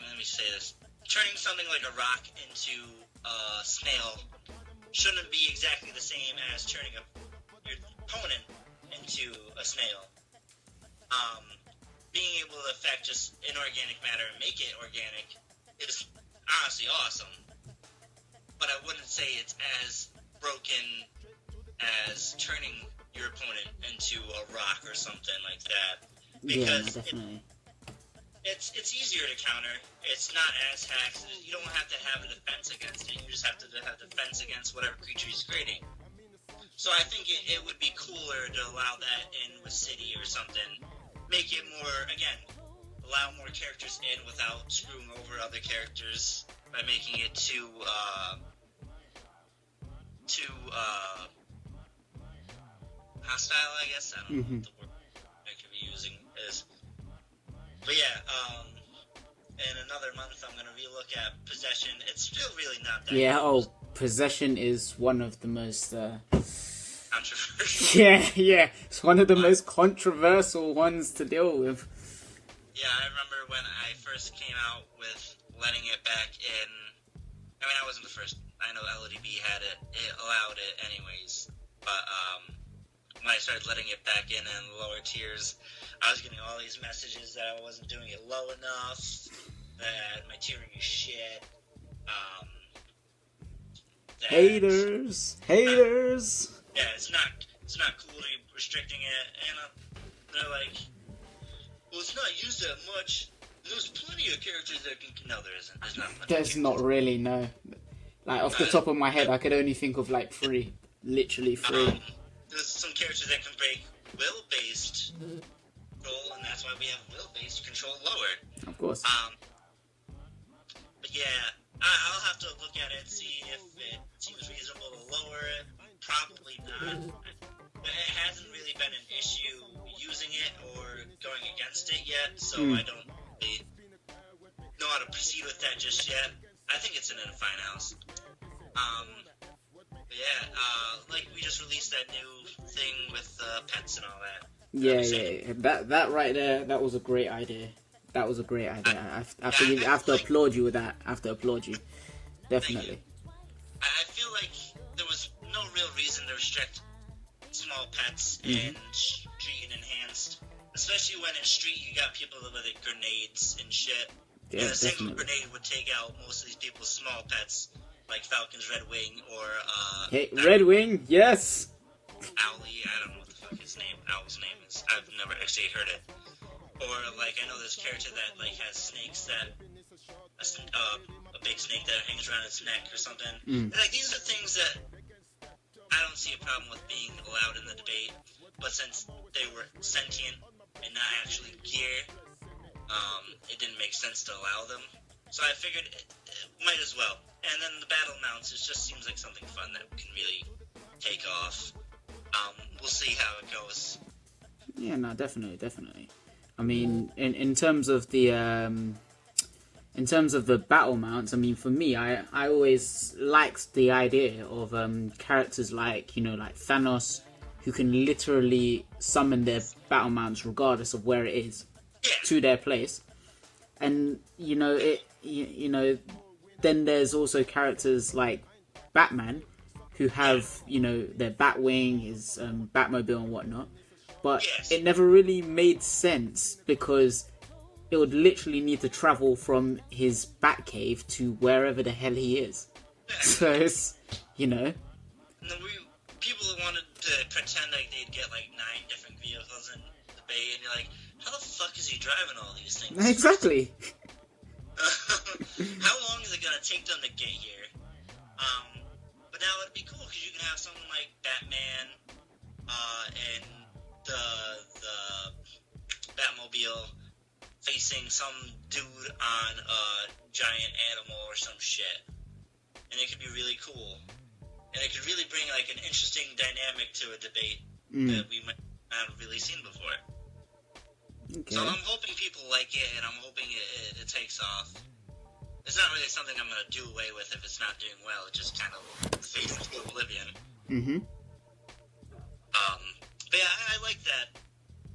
let me say this, turning something like a rock into a snail shouldn't be exactly the same as turning your opponent into a snail. Being able to affect just inorganic matter and make it organic is honestly awesome. But I wouldn't say it's as broken as turning your opponent into a rock or something like that. Because definitely. It's easier to counter. It's not as hacked. You don't have to have a defense against it. You just have to have defense against whatever creature he's creating. So I think it would be cooler to allow that in with City or something. Make it more, again, allow more characters in without screwing over other characters by making it too hostile, I guess. I don't know what the word I could be using is. But yeah, in another month I'm going to relook at Possession. It's still really not that good. Possession is one of the most... controversial. Yeah. It's one of the most controversial ones to deal with. Yeah, I remember when I first came out with letting it back in... I mean, I wasn't the first. I know LDB had it. It allowed it anyways. But when I started letting it back in lower tiers, I was getting all these messages that I wasn't doing it low enough, that my tiering is shit. Haters. Yeah, it's not cool to be restricting it, and they're like, well, it's not used that much. There's plenty of characters that can. No, there isn't. There's not. There's not really, no. Like off the top of my head, I could only think of like 3, literally 3. There's some characters that can break will-based control, and that's why we have will-based control lowered. Of course. But yeah, I'll have to look at it, see if it seems reasonable to lower it. Probably not. It hasn't really been an issue using it or going against it yet, so I don't really know how to proceed with that just yet. I think it's in a fine house. But yeah, like we just released that new thing with pets and all that. Yeah. That right there, that was a great idea. I have to applaud you with that. I have to applaud you. Definitely. I feel like there was no real reason to restrict small pets in Street and Enhanced. Especially when in Street you got people with like grenades and shit. Yeah, and a single definitely. grenade would take out most of these people's small pets, like Falcon's Red Wing or Hey, Red Wing, yes! Owlie, I don't know what the fuck his name, Owl's name is. I've never actually heard it. Or like I know this character that like has snakes that a big snake that hangs around its neck or something. And, like these are things that I don't see a problem with being allowed in the debate, but since they were sentient and not actually gear, it didn't make sense to allow them. So I figured it might as well. And then the battle mounts, it just seems like something fun that can really take off. We'll see how it goes. Yeah, no, definitely. I mean, in terms of the battle mounts, I mean, for me, I always liked the idea of characters like, like Thanos, who can literally summon their battle mounts regardless of where it is to their place. And then there's also characters like Batman, who have their Batwing, his Batmobile and whatnot. But it never really made sense because it would literally need to travel from his Batcave to wherever the hell he is. So it's, And people wanted to pretend like they'd get like 9 different vehicles in the bay, and you're like, how the fuck is he driving all these things? Exactly. How long is it gonna take them to get here? But now it'd be cool because you can have someone like Batman, and the Batmobile facing some dude on a giant animal or some shit, and it could be really cool, and it could really bring like an interesting dynamic to a debate that we might not have really seen before. Okay. So I'm hoping people like it, and I'm hoping it takes off. It's not really something I'm gonna do away with if it's not doing well. It just kind of fades into oblivion. But yeah, I like that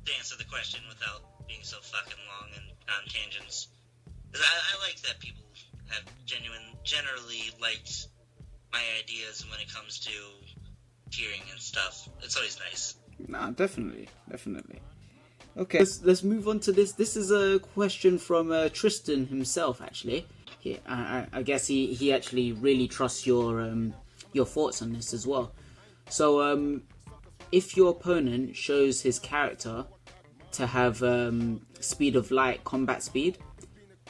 to answer the question without being so fucking long and on tangents. I like that people have generally liked my ideas when it comes to tiering and stuff. It's always nice. Nah, definitely. Okay, let's move on to this. This is a question from Tristan himself, actually. I guess he actually really trusts your thoughts on this as well. So, if your opponent shows his character to have speed of light combat speed,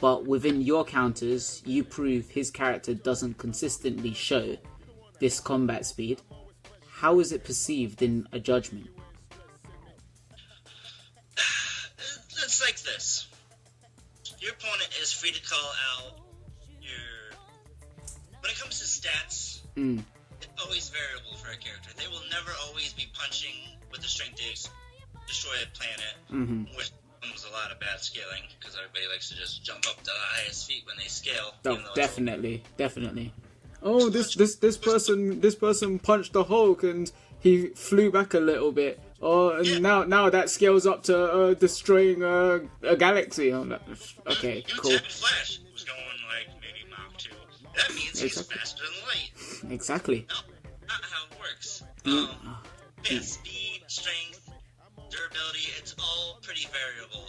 but within your counters you prove his character doesn't consistently show this combat speed, how is it perceived in a judgment? It's like this. Your opponent is free to call out when it comes to stats, it's always variable for a character. They will never always be punching with the strength to destroy a planet, which comes a lot of bad scaling, because everybody likes to just jump up to the highest feat when they scale. Oh, definitely. Oh, this person punched the Hulk and he flew back a little bit. Oh, and now that scales up to destroying a galaxy. Oh, okay, cool. Flash was going like maybe Mach 2. That means he's faster than light. Exactly. No, not how it works. Speed strength, durability, it's all pretty variable.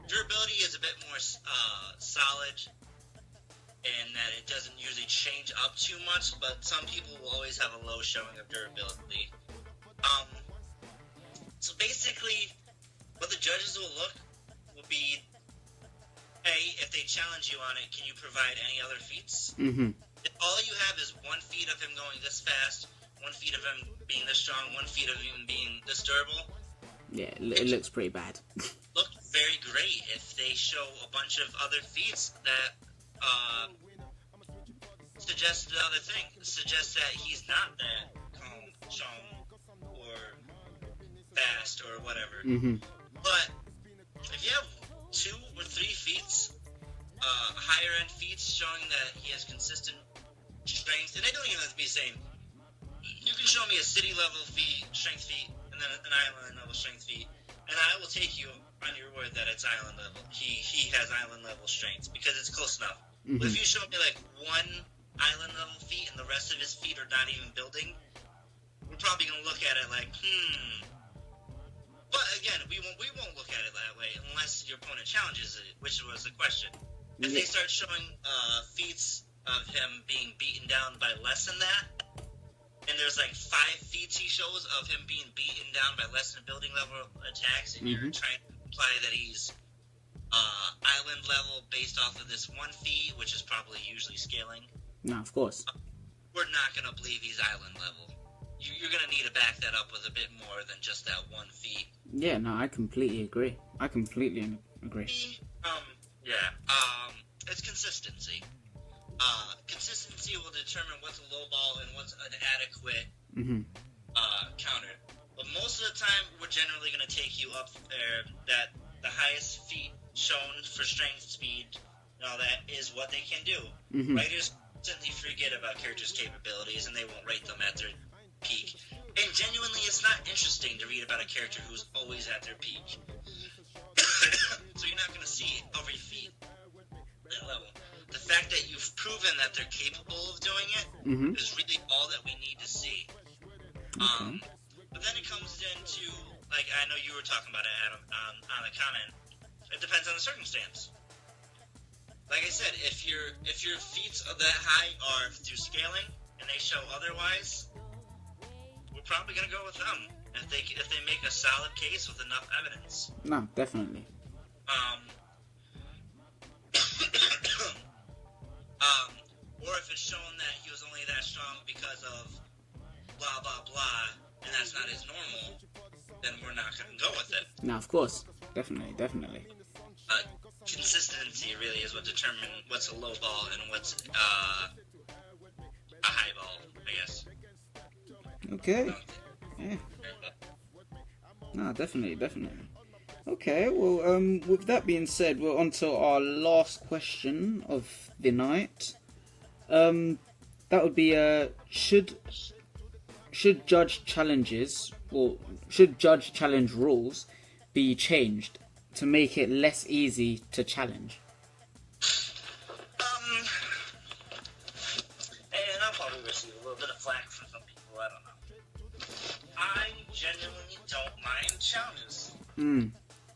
Durability is a bit more solid in that it doesn't usually change up too much, but some people will always have a low showing of durability. So basically, what the judges will be, hey, if they challenge you on it, can you provide any other feats? If all you have is one feat of him going this fast, one feat of him being this strong, one feat of him being this durable. Yeah, it looks pretty bad. Look very great if they show a bunch of other feats that suggest the other thing. Suggest that he's not that calm, strong, or fast, or whatever. But if you have 2 or 3 feats, higher end feats showing that he has consistent strength, and they don't even have to be the same. You can show me a city level feat, strength feat, and then an island level strength feat, and I will take you on your word that it's island level. He has island level strength because it's close enough. But if you show me like one island level feat and the rest of his feet are not even building, we're probably gonna look at it like, But again, we won't look at it that way unless your opponent challenges it, which was the question. If they start showing feats of him being beaten down by less than that, and there's like 5 feats he shows of him being beaten down by less than building level attacks, and you're trying to imply that he's island level based off of this one feat, which is probably usually scaling. No, of course. We're not going to believe he's island level. You're going to need to back that up with a bit more than just that one feat. Yeah, no, I completely agree. It's consistency. Consistency will determine what's a low ball and what's an adequate counter. But most of the time, we're generally going to take you up there that the highest feat shown for strength, speed, and all that is what they can do. Writers constantly forget about characters' capabilities, and they won't rate them at their peak. And genuinely, it's not interesting to read about a character who's always at their peak. So you're not going to see every feat that level. The fact that you've proven that they're capable of doing it is really all that we need to see. But then it comes into, like, I know you were talking about it, Adam, on the comment. It depends on the circumstance. Like I said, if your feats of that high are through scaling and they show otherwise, we're probably gonna go with them if they make a solid case with enough evidence. No, definitely. Or if it's shown that he was only that strong because of blah blah blah, and that's not his normal, then we're not gonna go with it. No, of course, definitely. Consistency really is what determines what's a low ball and what's a high ball, I guess. Okay. Yeah. No, definitely. Okay, well, with that being said, we're on to our last question of the night. That would be, should judge challenges, or should judge challenge rules be changed to make it less easy to challenge? And I'll probably receive a little bit of flack from some people, I don't know. I genuinely don't mind challenges.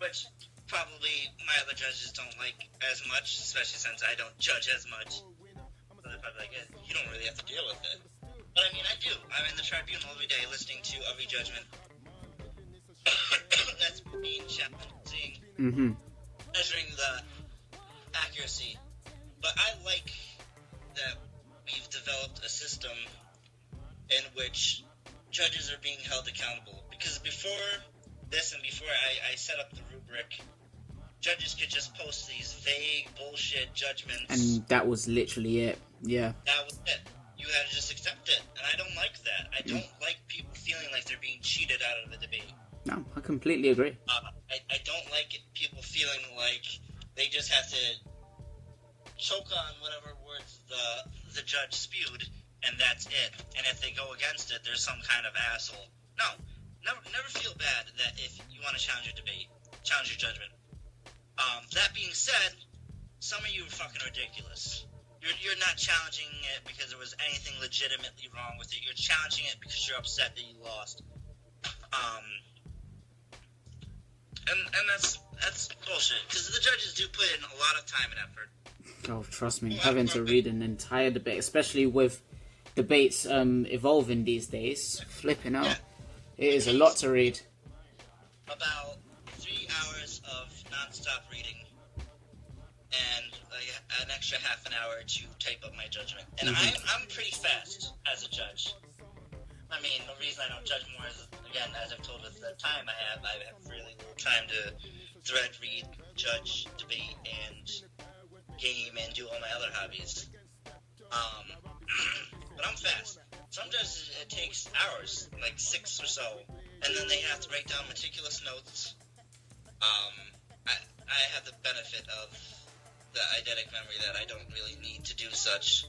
Which probably my other judges don't like as much, especially since I don't judge as much. So they're probably like, you don't really have to deal with it. But I mean, I do. I'm in the tribunal every day listening to every judgment. That's being challenging, measuring the accuracy. But I like that we've developed a system in which judges are being held accountable. Because before this and before I set up the rubric, judges could just post these vague bullshit judgments. And that was literally it. Yeah. That was it. You had to just accept it. And I don't like that. I don't like people feeling like they're being cheated out of the debate. No, I completely agree. I don't like people feeling like they just have to choke on whatever words the judge spewed, and that's it. And if they go against it, there's some kind of asshole. No. Never feel bad that if you want to challenge your debate, challenge your judgment. That being said, some of you are fucking ridiculous. You're not challenging it because there was anything legitimately wrong with it. You're challenging it because you're upset that you lost. Um, and that's bullshit, because the judges do put in a lot of time and effort. Oh, trust me, having to read an entire debate, especially with debates evolving these days, flipping out. Yeah. It is a lot to read. About 3 hours of non-stop reading, and like an extra half an hour to type up my judgment. And I'm pretty fast as a judge. I mean, the reason I don't judge more is, again, as I've told with the time I have really little time to thread, read, judge, debate, and game, and do all my other hobbies. But I'm fast. Some judges, it takes hours, like 6 or so, and then they have to write down meticulous notes. I have the benefit of the eidetic memory that I don't really need to do such.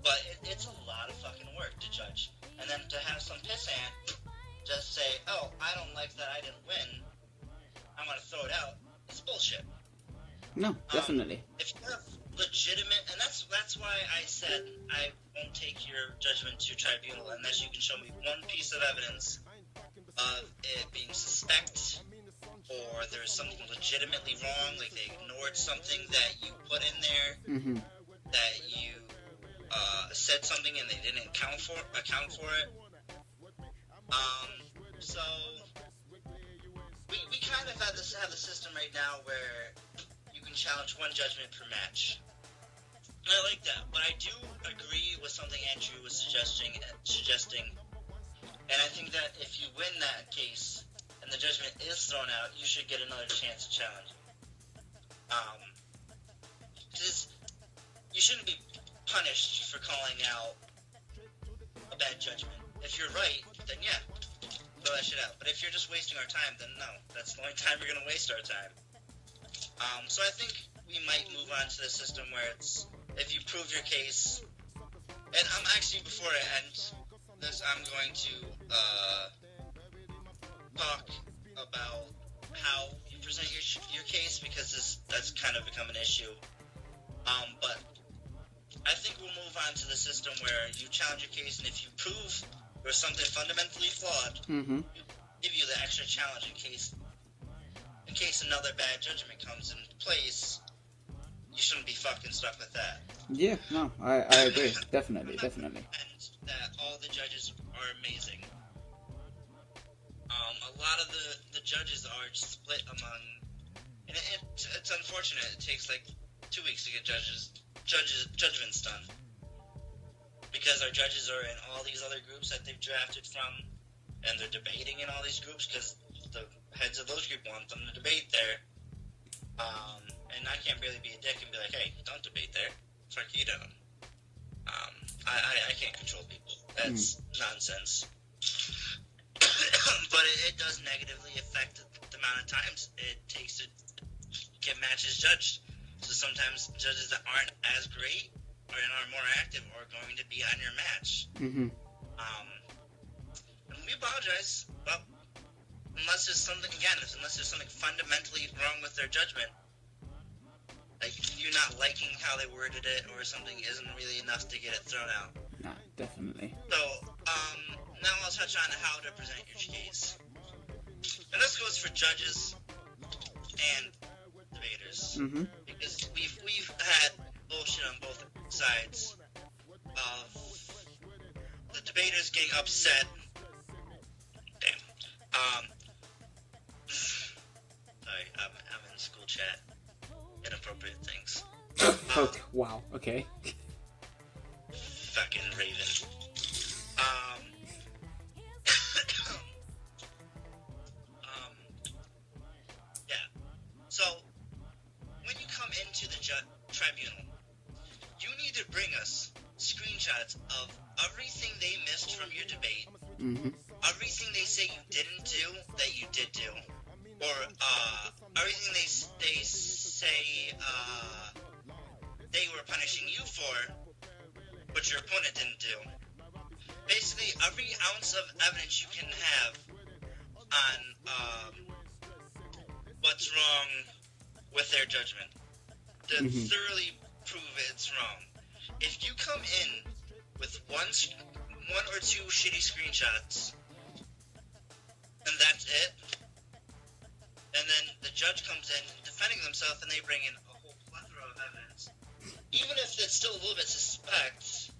But it's a lot of fucking work to judge. And then to have some pissant just say, oh, I don't like that I didn't win, I'm going to throw it out, it's bullshit. No, definitely. If you have legitimate, and that's why I said I won't take your judgment to tribunal unless you can show me one piece of evidence of it being suspect, or there's something legitimately wrong, like they ignored something that you put in there, that you said something and they didn't account for it. So we kind of have the system right now where you can challenge one judgment per match. And I like that, but I do agree with something Andrew was suggesting, and I think that if you win that case and the judgment is thrown out, you should get another chance to challenge it. Because you shouldn't be punished for calling out a bad judgment. If you're right, then yeah, throw that shit out. But if you're just wasting our time, then no, that's the only time you're going to waste our time. So I think we might move on to the system where it's, if you prove your case, and I'm actually, before I end this, I'm going to talk about how you present your case, because that's kind of become an issue. But I think we'll move on to the system where you challenge your case, and if you prove there's something fundamentally flawed, give you the extra challenge in case another bad judgment comes in place. You shouldn't be fucking stuck with that. Yeah, no, I agree. Definitely. And that all the judges are amazing. A lot of the judges are split among, and it's unfortunate. It takes like 2 weeks to get judgments done, because our judges are in all these other groups that they've drafted from, and they're debating in all these groups because the heads of those groups want them to debate there. And I can't really be a dick and be like, hey, don't debate there. Fuck you down. I can't control people. That's nonsense. But it does negatively affect the amount of times it takes to get matches judged. So sometimes judges that aren't as great or are more active are going to be on your match. And we apologize, but unless there's something fundamentally wrong with their judgment, like you not liking how they worded it or something isn't really enough to get it thrown out. No, definitely. So, now I'll touch on how to present your case. And this goes for judges and debaters. Because we've had bullshit on both sides of the debaters getting upset. Damn. Sorry, I'm in school chat. Inappropriate things. Wow, okay. Fucking Raven. Yeah. So, when you come into the tribunal, you need to bring us screenshots of everything they missed from your debate, everything they say you didn't do that you did do, or everything they say they were punishing you for, but your opponent didn't do. Basically, every ounce of evidence you can have on what's wrong with their judgment to thoroughly prove it's wrong. If you come in with one or two shitty screenshots, and that's it. And then the judge comes in defending themselves, and they bring in a whole plethora of evidence. Even if it's still a little bit suspect,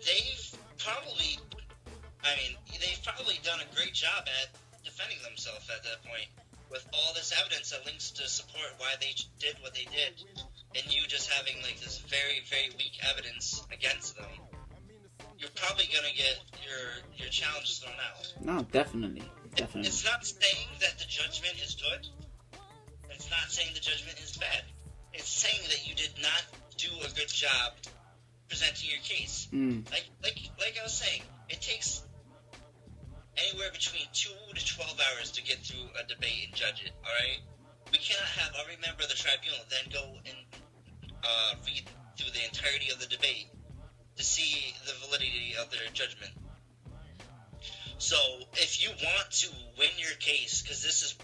they've probably done a great job at defending themselves at that point, with all this evidence that links to support why they did what they did, and you just having like this very, very weak evidence against them. You're probably gonna get your challenge thrown out. No, definitely. It's not saying that the judgment is good. It's not saying the judgment is bad. It's saying that you did not do a good job presenting your case. Like I was saying, it takes anywhere between 2 to 12 hours to get through a debate and judge it. All right, we cannot have every member of the tribunal then go and read through the entirety of the debate to see the validity of their judgment. So, if you want to win your case, because this is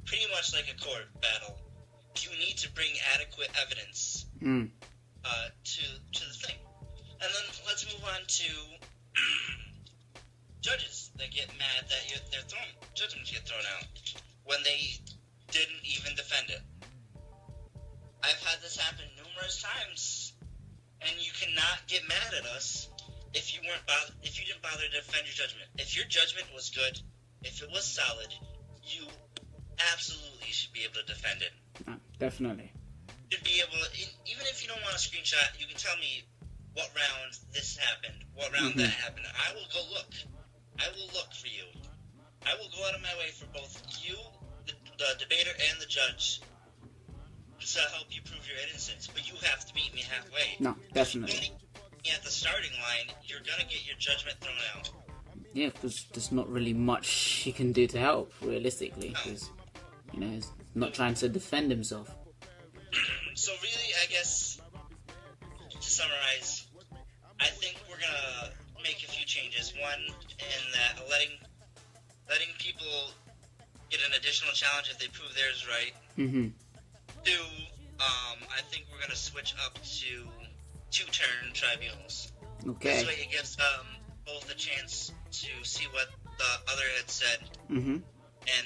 pretty much like a court battle, you need to bring adequate evidence to the thing. And then let's move on to judges that get mad that their judgments get thrown out when they didn't even defend it. I've had this happen numerous times, and you cannot get mad at us if you didn't bother to defend your judgment. If your judgment was good, if it was solid, you absolutely should be able to defend it. Definitely. You should be able to, even if you don't want a screenshot, you can tell me what round this happened, what round that happened. I will go look. I will look for you. I will go out of my way for both you, the debater, and the judge to help you prove your innocence. But you have to meet me halfway. No, definitely. At the starting line, you're gonna get your judgment thrown out. Yeah, because there's not really much he can do to help, realistically, because he's not trying to defend himself. So really, I guess to summarize, I think we're gonna make a few changes. One, in that letting people get an additional challenge if they prove theirs right. Two, I think we're gonna switch up to 2-turn tribunals. Okay. This way it gives both a chance to see what the other had said, and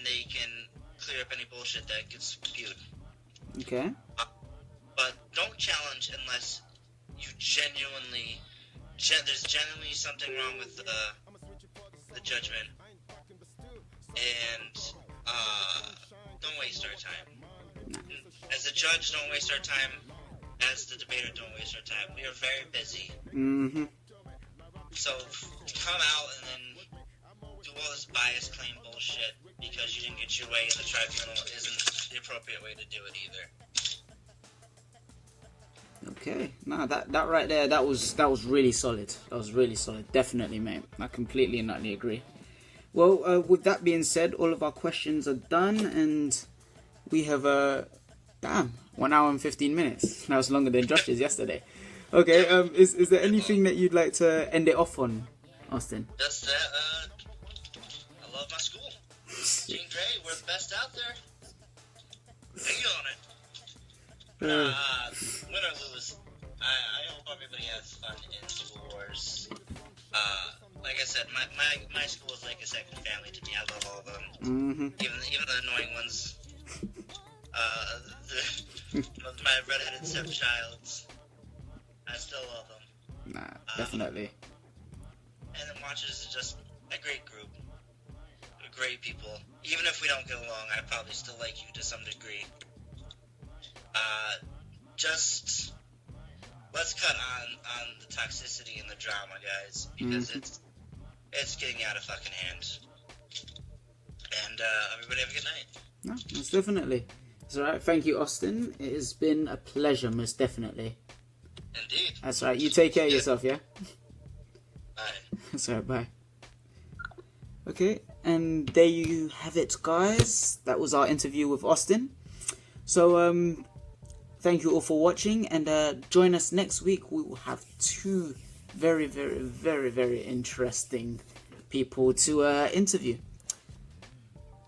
they can clear up any bullshit that gets spewed. Okay. But don't challenge unless you there's genuinely something wrong with the judgment, and don't waste our time. As a judge, don't waste our time. As the debater, don't waste our time. We are very busy. So to come out and then do all this bias claim bullshit because you didn't get your way in the tribunal isn't the appropriate way to do it either. Okay, no, that right there, that was really solid. That was really solid, definitely, mate. I completely and utterly agree. Well, with that being said, all of our questions are done, and we have 1 hour and 15 minutes. That was longer than Josh's yesterday. Okay, is there anything that you'd like to end it off on, Austin? Just that, I love my school. Jean Grey, we're the best out there. Hang on it. Win or lose, I hope everybody has fun in School Wars. Like I said, my school is like a second family to me. I love all of them. Even the annoying ones. My redheaded stepchilds. I still love them. Nah, definitely. And then Watchers is just a great group. Great people. Even if we don't get along, I probably still like you to some degree. Just let's cut on the toxicity and the drama, guys, because it's getting out of fucking hand. And everybody have a good night. No, most definitely. It's alright. Thank you, Austin. It has been a pleasure, most definitely. Indeed. That's right. You take care of yourself, yeah? Bye. That's alright, bye. Okay, and there you have it, guys. That was our interview with Austin. So, thank you all for watching, and join us next week. We will have 2 very, very, very, very interesting people to interview.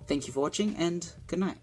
Thank you for watching, and good night.